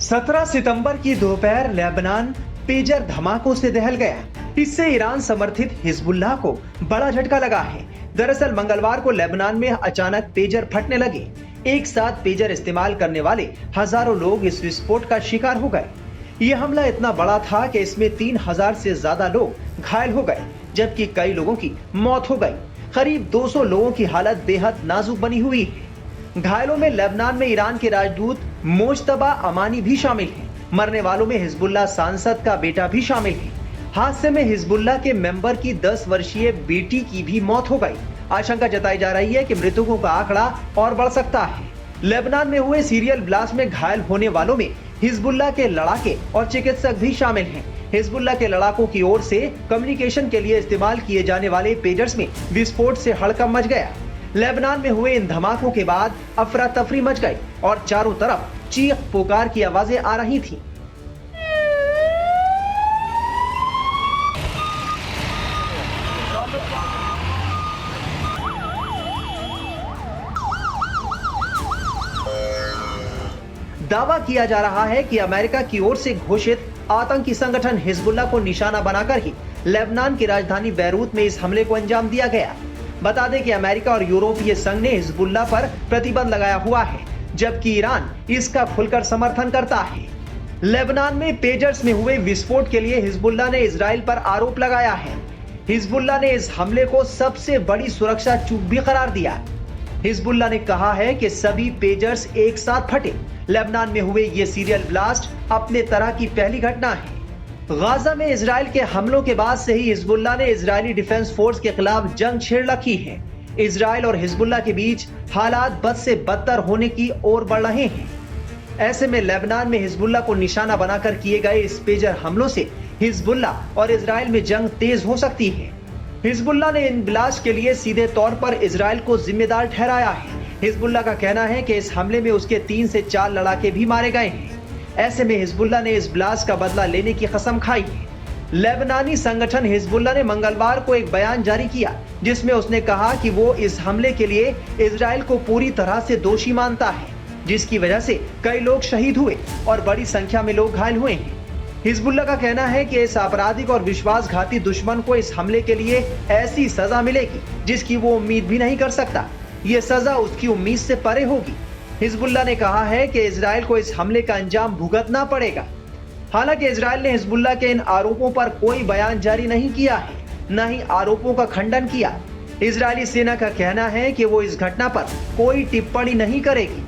17 सितंबर की दोपहर Lebanon pager धमाकों से दहल गया। इससे ईरान समर्थित हिजबुल्लाह को बड़ा झटका लगा है। दरअसल मंगलवार को लेबनान में अचानक पेजर फटने लगे। एक साथ पेजर इस्तेमाल करने वाले हजारों लोग इस विस्फोट का शिकार हो गए। ये हमला इतना बड़ा था कि इसमें 3000 से ज्यादा लोग घायल हो गए, जबकि कई लोगों की मौत हो गई। करीब 200 लोगों की हालत बेहद नाजुक बनी हुई है। घायलों में लेबनान में ईरान के राजदूत मोजतबा अमानी भी शामिल हैं। मरने वालों में हिजबुल्लाह सांसद का बेटा भी शामिल है। हादसे में हिजबुल्लाह के मेंबर की 10 वर्षीय बेटी की भी मौत हो गई। आशंका जताई जा रही है कि मृतकों का आंकड़ा और बढ़ सकता है। लेबनान में हुए सीरियल ब्लास्ट में घायल होने वालों में हिजबुल्लाह के लड़ाके और चिकित्सक भी शामिल हैं। हिजबुल्लाह के लड़ाकों की ओर से कम्युनिकेशन के लिए इस्तेमाल किए जाने वाले पेजर्स में विस्फोट से हड़कंप मच गया। लेबनान में हुए इन धमाकों के बाद अफरा तफरी मच गई और चारों तरफ चीख पुकार की आवाजें आ रही थीं। दावा किया जा रहा है कि अमेरिका की ओर से घोषित आतंकी संगठन हिजबुल्लाह को निशाना बनाकर ही लेबनान की राजधानी बैरूत में इस हमले को अंजाम दिया गया। बता दें कि अमेरिका और यूरोपीय संघ ने हिजबुल्लाह पर प्रतिबंध लगाया हुआ है, जबकि ईरान इसका खुलकर समर्थन करता है। लेबनान में पेजर्स में हुए विस्फोट के लिए हिजबुल्लाह ने इजराइल पर आरोप लगाया है। हिजबुल्लाह ने इस हमले को सबसे बड़ी सुरक्षा चूक भी करार दिया। हिजबुल्लाह ने कहा है कि सभी पेजर्स एक साथ फटे। लेबनान में हुए ये सीरियल ब्लास्ट अपने तरह की पहली घटना है। गाजा में इजराइल के हमलों के बाद से ही हिजबुल्लाह ने इजरायली डिफेंस फोर्स के खिलाफ जंग छेड़ रखी है। इजराइल और हिजबुल्लाह के बीच हालात बद से बदतर होने की ओर बढ़ रहे हैं। ऐसे में लेबनान में हिजबुल्लाह को निशाना बनाकर किए गए इस पेजर हमलों से हिजबुल्लाह और इजराइल में जंग तेज हो सकती है। हिजबुल्लाह ने इन ब्लास्ट के लिए सीधे तौर पर इजराइल को जिम्मेदार ठहराया है। हिजबुल्लाह का कहना है कि इस हमले में उसके 3 से 4 लड़ाके भी मारे गए हैं। ऐसे में हिजबुल्लाह ने इस ब्लास्ट का बदला लेने की कसम खाई है। लेबनानी संगठन हिजबुल्लाह ने मंगलवार को एक बयान जारी किया, जिसमें उसने कहा कि वो इस हमले के लिए इजराइल को पूरी तरह से दोषी मानता है, जिसकी वजह से कई लोग शहीद हुए और बड़ी संख्या में लोग घायल हुए हैं। हिजबुल्लाह का कहना है कि इस आपराधिक और विश्वासघाती दुश्मन को इस हमले के लिए ऐसी सजा मिलेगी जिसकी वो उम्मीद भी नहीं कर सकता। ये सजा उसकी उम्मीद से परे होगी। हिजबुल्लाह ने कहा है कि इजराइल को इस हमले का अंजाम भुगतना पड़ेगा। हालांकि इजराइल ने हिजबुल्लाह के इन आरोपों पर कोई बयान जारी नहीं किया है, न ही आरोपों का खंडन किया। इजरायली सेना का कहना है कि वो इस घटना पर कोई टिप्पणी नहीं करेगी।